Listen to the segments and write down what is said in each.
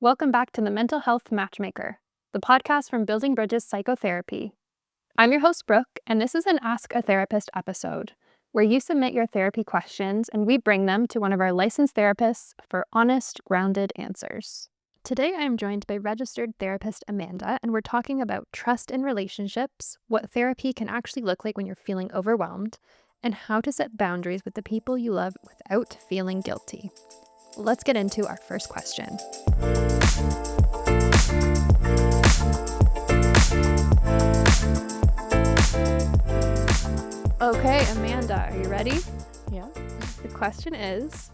Welcome back to the Mental Health Matchmaker, the podcast from Building Bridges Psychotherapy. I'm your host, Brooke, and this is an Ask a Therapist episode where you submit your therapy questions and we bring them to one of our licensed therapists for honest, grounded answers. Today, I am joined by registered therapist Amanda, and we're talking about trust in relationships, what therapy can actually look like when you're feeling overwhelmed, and how to set boundaries with the people you love without feeling guilty. Let's get into our first question. Okay, Amanda, are you ready? Yeah. The question is,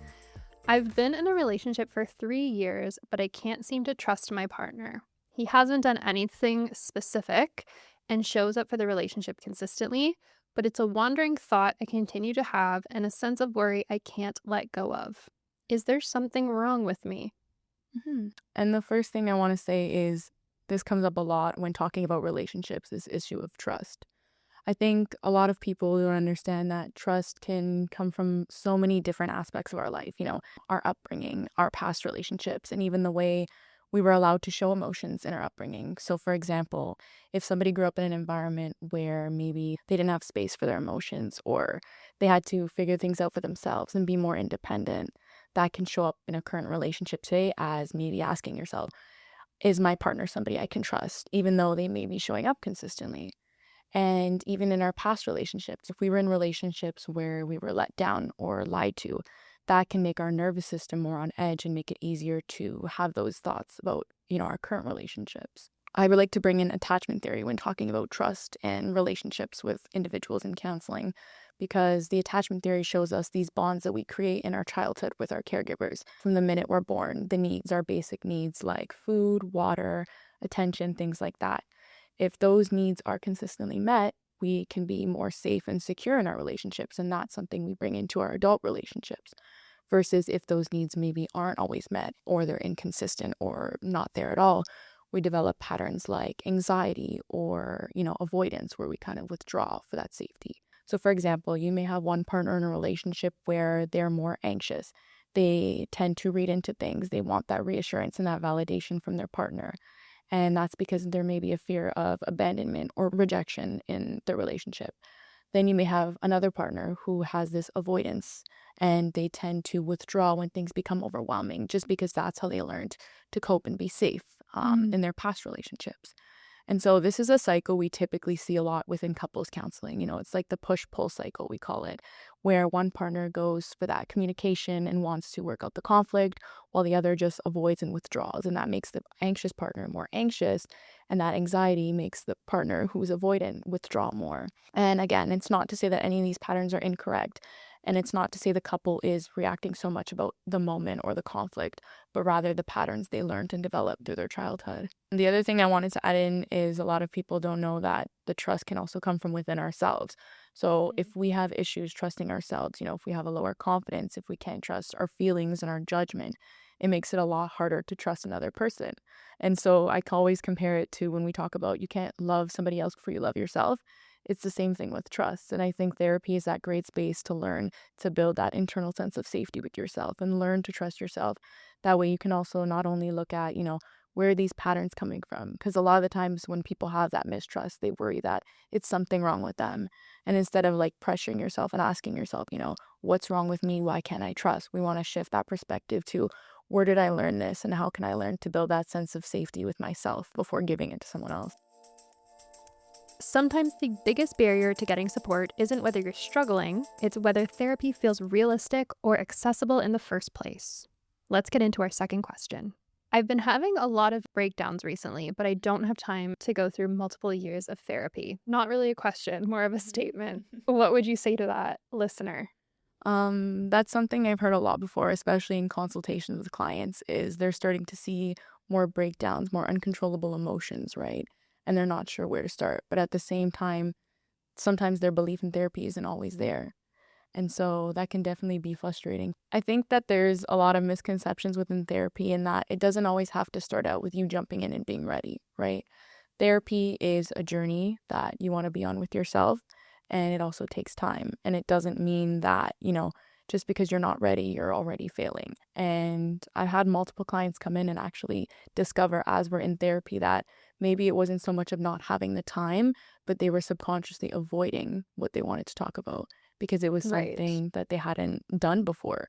I've been in a relationship for 3 years, but I can't seem to trust my partner. He hasn't done anything specific and shows up for the relationship consistently, but it's a wandering thought I continue to have and a sense of worry I can't let go of. Is there something wrong with me? And the first thing I want to say is this comes up a lot when talking about relationships, this issue of trust. I think a lot of people don't understand that trust can come from so many different aspects of our life, our upbringing, our past relationships, and even the way we were allowed to show emotions in our upbringing. So, for example, if somebody grew up in an environment where maybe they didn't have space for their emotions or they had to figure things out for themselves and be more independent, that can show up in a current relationship today as maybe asking yourself, is my partner somebody I can trust, even though they may be showing up consistently? And even in our past relationships, if we were in relationships where we were let down or lied to, that can make our nervous system more on edge and make it easier to have those thoughts about, our current relationships. I would like to bring in attachment theory when talking about trust and relationships with individuals in counseling, because the attachment theory shows us these bonds that we create in our childhood with our caregivers. From the minute we're born, the needs, our basic needs like food, water, attention, things like that. If those needs are consistently met, we can be more safe and secure in our relationships, and that's something we bring into our adult relationships. Versus if those needs maybe aren't always met, or they're inconsistent or not there at all, we develop patterns like anxiety or, avoidance, where we kind of withdraw for that safety. So, for example, you may have one partner in a relationship where they're more anxious. They tend to read into things. They want that reassurance and that validation from their partner. And that's because there may be a fear of abandonment or rejection in the relationship. Then you may have another partner who has this avoidance and they tend to withdraw when things become overwhelming, just because that's how they learned to cope and be safe in their past relationships. And so this is a cycle we typically see a lot within couples counseling. It's like the push-pull cycle, we call it, where one partner goes for that communication and wants to work out the conflict, while the other just avoids and withdraws. And that makes the anxious partner more anxious, and that anxiety makes the partner who's avoidant withdraw more. And again, it's not to say that any of these patterns are incorrect. And it's not to say the couple is reacting so much about the moment or the conflict, but rather the patterns they learned and developed through their childhood. And the other thing I wanted to add in is a lot of people don't know that the trust can also come from within ourselves. So if we have issues trusting ourselves, if we have a lower confidence, if we can't trust our feelings and our judgment, it makes it a lot harder to trust another person. And so I can always compare it to when we talk about you can't love somebody else before you love yourself. It's the same thing with trust. And I think therapy is that great space to learn to build that internal sense of safety with yourself and learn to trust yourself. That way you can also not only look at, where are these patterns coming from? Because a lot of the times when people have that mistrust, they worry that it's something wrong with them. And instead of like pressuring yourself and asking yourself, what's wrong with me? Why can't I trust? We want to shift that perspective to where did I learn this and how can I learn to build that sense of safety with myself before giving it to someone else? Sometimes the biggest barrier to getting support isn't whether you're struggling, it's whether therapy feels realistic or accessible in the first place. Let's get into our second question. I've been having a lot of breakdowns recently, but I don't have time to go through multiple years of therapy. Not really a question, more of a statement. What would you say to that listener? That's something I've heard a lot before, especially in consultations with clients, is they're starting to see more breakdowns, more uncontrollable emotions, right? And they're not sure where to start. But at the same time, sometimes their belief in therapy isn't always there. And so that can definitely be frustrating. I think that there's a lot of misconceptions within therapy in that it doesn't always have to start out with you jumping in and being ready, right? Therapy is a journey that you want to be on with yourself, and it also takes time. And it doesn't mean that, just because you're not ready, you're already failing. And I had multiple clients come in and actually discover as we're in therapy that maybe it wasn't so much of not having the time, but they were subconsciously avoiding what they wanted to talk about because it was Right. something that they hadn't done before.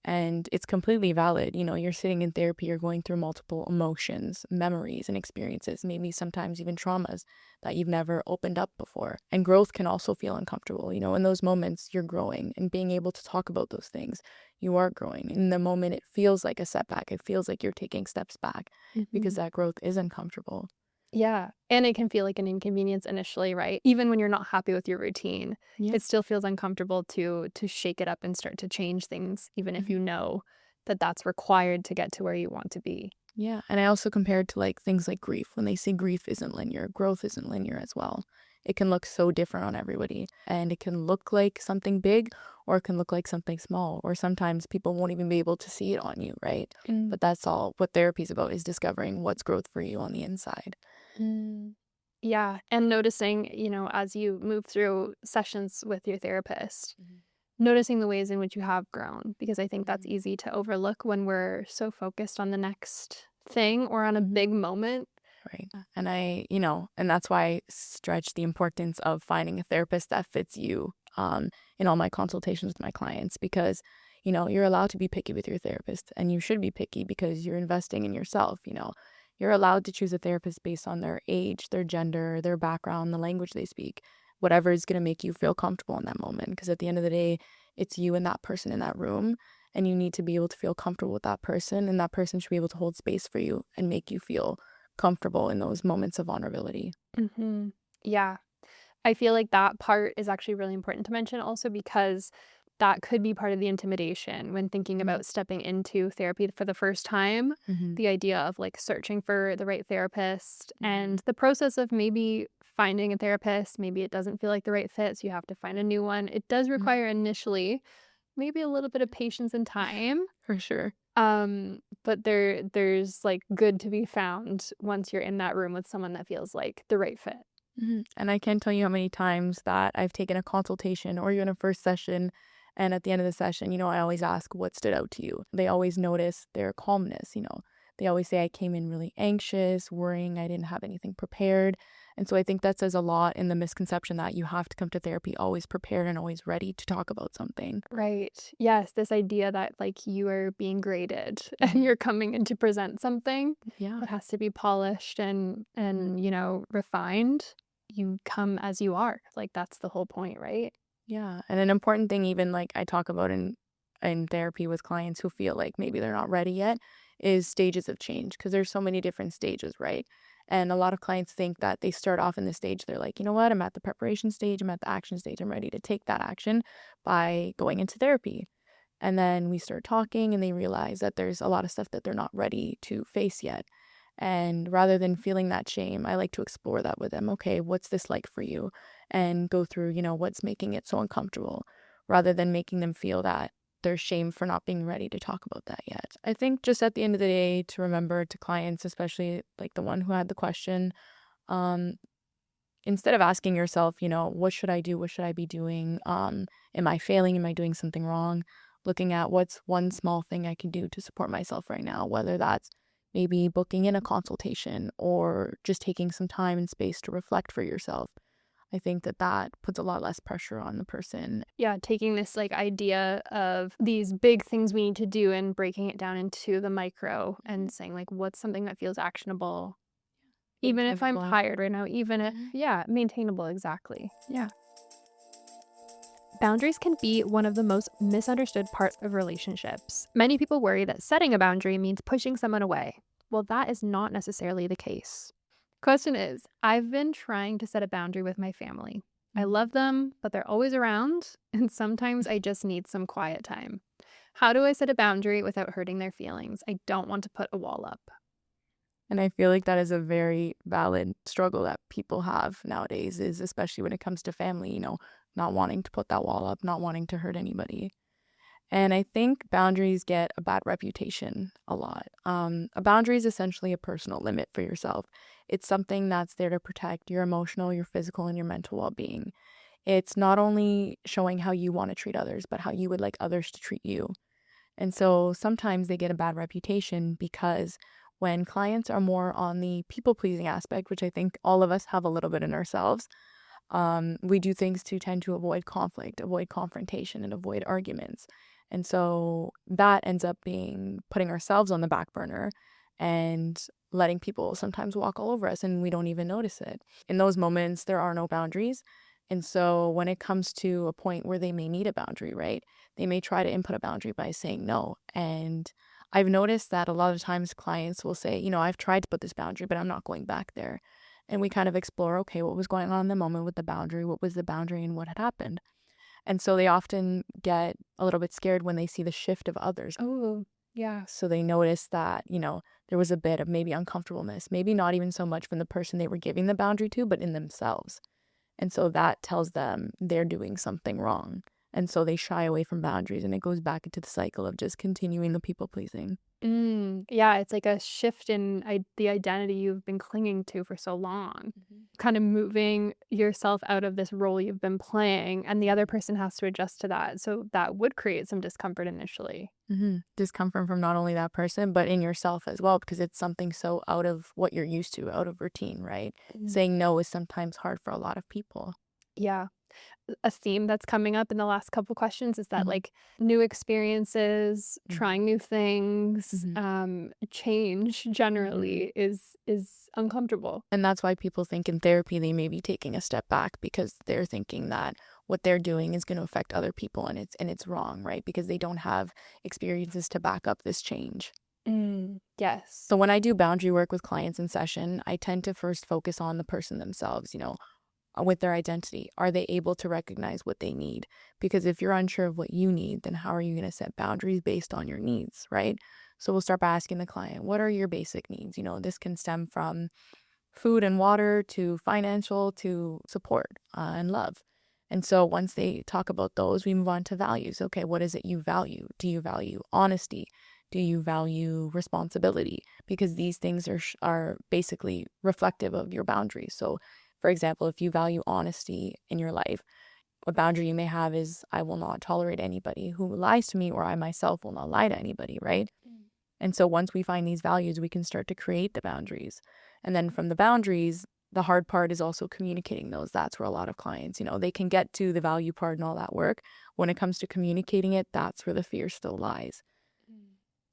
And it's completely valid. You're sitting in therapy, you're going through multiple emotions, memories, and experiences, maybe sometimes even traumas that you've never opened up before. And growth can also feel uncomfortable. In those moments, you're growing, and being able to talk about those things, you are growing. In the moment, it feels like a setback, it feels like you're taking steps back because Mhm. that growth is uncomfortable. Yeah, and it can feel like an inconvenience initially, right? Even when you're not happy with your routine, Yeah. it still feels uncomfortable to shake it up and start to change things, even if you know that that's required to get to where you want to be. Yeah, and I also compared to like things like grief. When they say grief isn't linear, growth isn't linear as well. It can look so different on everybody, and it can look like something big or it can look like something small, or sometimes people won't even be able to see it on you, right? Mm. But that's all what therapy is about, is discovering what's growth for you on the inside. Mm. Yeah, and noticing, as you move through sessions with your therapist, Mhm. noticing the ways in which you have grown, because I think that's Mhm. easy to overlook when we're so focused on the next thing or on a big moment. Right. And that's why I stretch the importance of finding a therapist that fits you in all my consultations with my clients, because, you're allowed to be picky with your therapist, and you should be picky because you're investing in yourself. You're allowed to choose a therapist based on their age, their gender, their background, the language they speak, whatever is going to make you feel comfortable in that moment. Because at the end of the day, it's you and that person in that room, and you need to be able to feel comfortable with that person, and that person should be able to hold space for you and make you feel comfortable in those moments of vulnerability. Mhm. Yeah. I feel like that part is actually really important to mention also because that could be part of the intimidation when thinking Mhm. about stepping into therapy for the first time. Mhm. The idea of like searching for the right therapist and Mhm. the process of maybe finding a therapist, maybe it doesn't feel like the right fit, so you have to find a new one. It does Mhm. require initially maybe a little bit of patience and time. For sure. But there's like good to be found once you're in that room with someone that feels like the right fit. And I can't tell you how many times that I've taken a consultation or even a first session. And at the end of the session, I always ask what stood out to you. They always notice their calmness. They always say I came in really anxious, worrying I didn't have anything prepared. And so I think that says a lot in the misconception that you have to come to therapy always prepared and always ready to talk about something. Right. Yes, this idea that, like, you are being graded and Mhm. you're coming in to present something Yeah. that has to be polished and Mhm. refined. You come as you are. Like, that's the whole point, right? Yeah, and an important thing, even like I talk about in therapy with clients who feel like maybe they're not ready yet, is stages of change, because there's so many different stages, right? And a lot of clients think that they start off in the stage, they're like, you know what, I'm at the preparation stage, I'm at the action stage, I'm ready to take that action by going into therapy. And then we start talking and they realize that there's a lot of stuff that they're not ready to face yet. And rather than feeling that shame, I like to explore that with them. Okay, what's this like for you? And go through, what's making it so uncomfortable, rather than making them feel that there's shame for not being ready to talk about that yet. I think just at the end of the day, to remember to clients, especially like the one who had the question, um, instead of asking yourself, what should I do? What should I be doing? Am I failing? Am I doing something wrong? Looking at what's one small thing I can do to support myself right now, whether that's maybe booking in a consultation or just taking some time and space to reflect for yourself. I think that that puts a lot less pressure on the person. Yeah, taking this, like, idea of these big things we need to do and breaking it down into the micro Mhm. and saying, like, what's something that feels actionable, even if I'm Maintainable. tired right now, even if Mhm. yeah, maintainable, exactly. Yeah. Boundaries can be one of the most misunderstood parts of relationships. Many people worry that setting a boundary means pushing someone away. Well, that is not necessarily the case. Question is, I've been trying to set a boundary with my family. I Mhm. love them, but they're always around, and sometimes I just need some quiet time. How do I set a boundary without hurting their feelings? I don't want to put a wall up. And I feel like that is a very valid struggle that people have nowadays, is especially when it comes to family, not wanting to put that wall up, not wanting to hurt anybody. And I think boundaries get a bad reputation a lot. A boundary is essentially a personal limit for yourself. It's something that's there to protect your emotional, your physical, and your mental well being. It's not only showing how you want to treat others, but how you would like others to treat you. And so sometimes they get a bad reputation because when clients are more on the people pleasing aspect, which I think all of us have a little bit in ourselves, we do things to tend to avoid conflict, avoid confrontation, and avoid arguments. And so that ends up being putting ourselves on the back burner and letting people sometimes walk all over us and we don't even notice it. In those moments, there are no boundaries. And so when it comes to a point where they may need a boundary, right, they may try to input a boundary by saying no. And I've noticed that a lot of times clients will say, I've tried to put this boundary, but I'm not going back there. And we kind of explore, okay, what was going on in the moment with the boundary? What was the boundary and what had happened? And so they often get a little bit scared when they see the shift of others. Oh, yeah. So they notice that, there was a bit of maybe uncomfortableness, maybe not even so much from the person they were giving the boundary to, but in themselves. And so that tells them they're doing something wrong. And so they shy away from boundaries and it goes back into the cycle of just continuing the people pleasing. Yeah, it's like a shift in the identity you've been clinging to for so long. Kind of moving yourself out of this role you've been playing, and the other person has to adjust to that. So that would create some discomfort initially. Discomfort from not only that person, but in yourself as well, because it's something so out of what you're used to, out of routine, right? Saying no is sometimes hard for a lot of people. Yeah. A theme that's coming up in the last couple questions is that, Mhm. like, new experiences, Mhm. trying new things, Mhm. change Mhm. generally is uncomfortable. And that's why people think in therapy they may be taking a step back because they're thinking that what they're doing is going to affect other people and it's wrong, right? Because they don't have experiences to back up this change. Yes. So when I do boundary work with clients in session, I tend to first focus on the person themselves, with their identity. Are they able to recognize what they need? Because if you're unsure of what you need, then how are you going to set boundaries based on your needs, right? So we'll start by asking the client, what are your basic needs? This can stem from food and water to financial to support and love. And so once they talk about those, we move on to values. Okay, what is it you value? Do you value honesty? Do you value responsibility? Because these things are basically reflective of your boundaries. So, for example, if you value honesty in your life, a boundary you may have is I will not tolerate anybody who lies to me, or I myself will not lie to anybody, right? And so once we find these values, we can start to create the boundaries. And then from the boundaries, the hard part is also communicating those. That's where a lot of clients, they can get to the value part and all that work. When it comes to communicating it, that's where the fear still lies.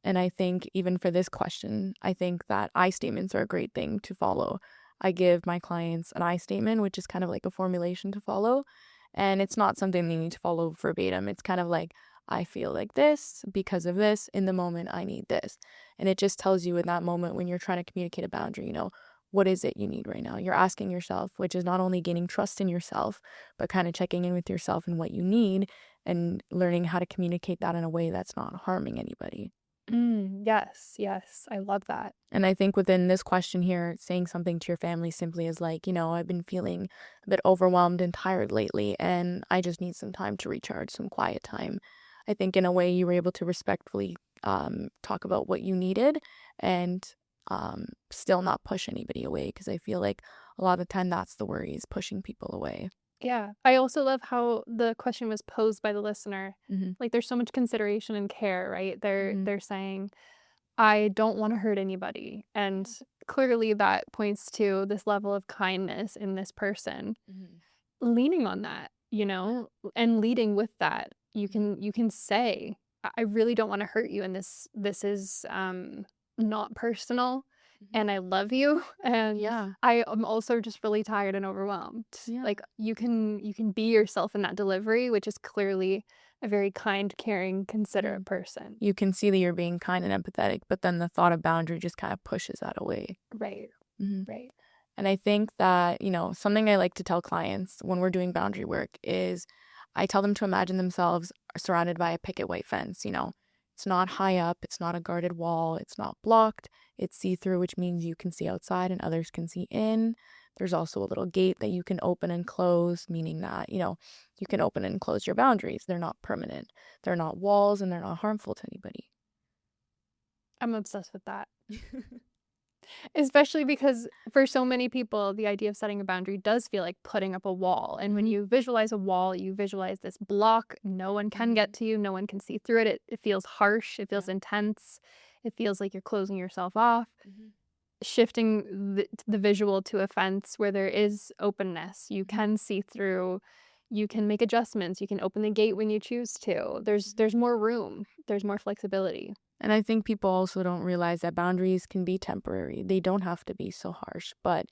And I think even for this question, I think that I statements are a great thing to follow. I give my clients an I statement, which is kind of like a formulation to follow. And it's not something they need to follow verbatim. It's kind of like, I feel like this because of this. In the moment, I need this. And it just tells you in that moment when you're trying to communicate a boundary, what is it you need right now? You're asking yourself, which is not only gaining trust in yourself, but kind of checking in with yourself and what you need and learning how to communicate that in a way that's not harming anybody. Yes, yes, I love that. And I think within this question here, saying something to your family simply is like, I've been feeling a bit overwhelmed and tired lately, and I just need some time to recharge, some quiet time. I think in a way you were able to respectfully talk about what you needed and still not push anybody away, because I feel like a lot of the time that's the worry, is pushing people away. Yeah. I also love how the question was posed by the listener. Mm-hmm. Like, there's so much consideration and care, right? Mm-hmm. They're saying, I don't wanna hurt anybody, and clearly that points to this level of kindness in this person. Mm-hmm. Leaning on that, and leading with that. Mm-hmm. You can say, I really don't wanna hurt you, and this is, not personal, Mm-hmm. and I love you, and Yeah. I am also just really tired and overwhelmed." Yeah. Like, you can be yourself in that delivery, which is clearly a very kind, caring, Mm-hmm. considerate person. You can see that you're being kind and empathetic, but then the thought of boundary just kind of pushes that away. Right, Hmm. right. And I think that, something I like to tell clients when we're doing boundary work is I tell them to imagine themselves surrounded by a picket white fence. It's not high up, it's not a guarded wall, it's not blocked, it's see through, which means you can see outside and others can see in. There's also a little gate that you can open and close, meaning that, you can open and close your boundaries. They're not permanent, they're not walls, and they're not harmful to anybody. I'm obsessed with that. Especially because for so many people, the idea of setting a boundary does feel like putting up a wall. And when you visualize a wall, you visualize this block. No one can get to you. No one can see through it. It feels harsh. It feels intense. It feels like you're closing yourself off. Shifting the visual to a fence where there is openness. You can see through. You can make adjustments. You can open the gate when you choose to. There's more room. There's more flexibility. And I think people also don't realize that boundaries can be temporary. They don't have to be so harsh. But,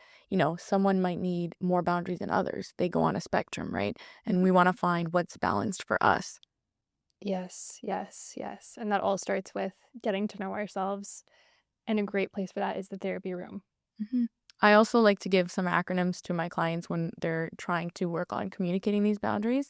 someone might need more boundaries than others. They go on a spectrum, right? And we want to find what's balanced for us. Yes, yes, yes. And that all starts with getting to know ourselves. And a great place for that is the therapy room. I also like to give some acronyms to my clients when they're trying to work on communicating these boundaries.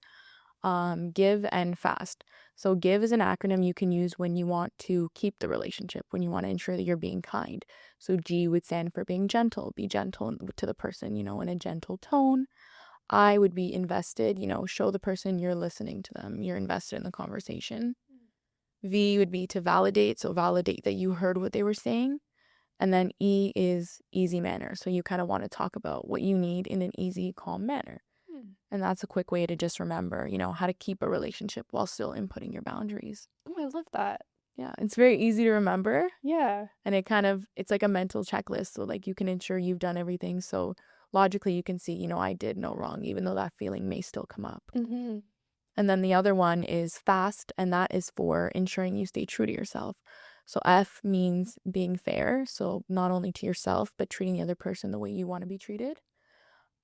Give and fast. So give is an acronym you can use when you want to keep the relationship, when you want to ensure that you're being kind. So G would stand for being gentle. Be gentle to the person, in a gentle tone. I would be invested, show the person you're listening to them. You're invested in the conversation. V would be to validate. So validate that you heard what they were saying. And then E is easy manner. So you kind of want to talk about what you need in an easy, calm manner. And that's a quick way to just remember, how to keep a relationship while still inputting your boundaries. Oh, I love that. Yeah, it's very easy to remember. Yeah. And it's like a mental checklist. So like you can ensure you've done everything. So logically you can see, I did no wrong, even though that feeling may still come up. And then the other one is fast. And that is for ensuring you stay true to yourself. So F means being fair. So not only to yourself, but treating the other person the way you want to be treated.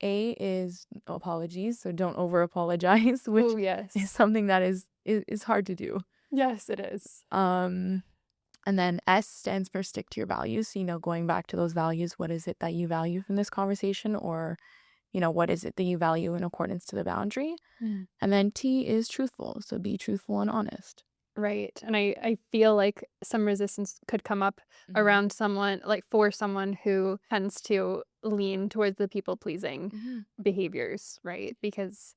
A is apologies, so don't over apologize, which is something that is hard to do. Yes, it is. And then S stands for stick to your values. So, going back to those values, what is it that you value from this conversation, or what is it that you value in accordance to the boundary? And then T is truthful. So be truthful and honest. Right. And I feel like some resistance could come up around someone, like for someone who tends to lean towards the people-pleasing behaviors, right? Because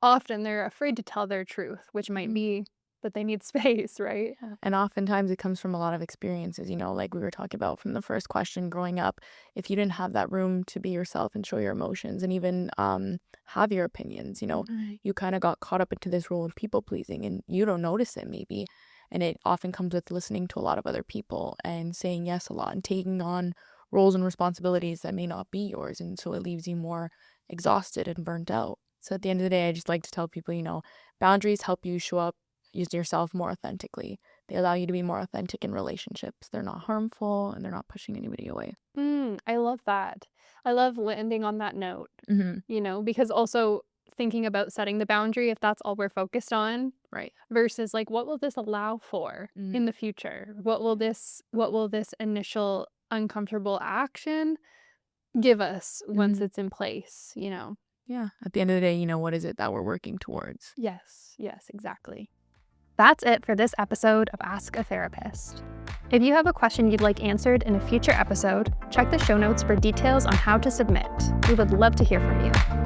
often they're afraid to tell their truth, which might be that they need space, right? Yeah. And oftentimes it comes from a lot of experiences, like we were talking about from the first question growing up. If you didn't have that room to be yourself and show your emotions and even have your opinions, you kind of got caught up into this role of people pleasing and you don't notice it maybe. And it often comes with listening to a lot of other people and saying yes a lot and taking on roles and responsibilities that may not be yours. And so it leaves you more exhausted and burnt out. So at the end of the day, I just like to tell people, boundaries help you show up use yourself more authentically. They allow you to be more authentic in relationships. They're not harmful and they're not pushing anybody away. I love that. I love landing on that note, because also thinking about setting the boundary, if that's all we're focused on, right? Versus like, what will this allow for in the future? What will this initial uncomfortable action give us once it's in place, Yeah. At the end of the day, what is it that we're working towards? Yes, exactly. That's it for this episode of Ask a Therapist. If you have a question you'd like answered in a future episode, check the show notes for details on how to submit. We would love to hear from you.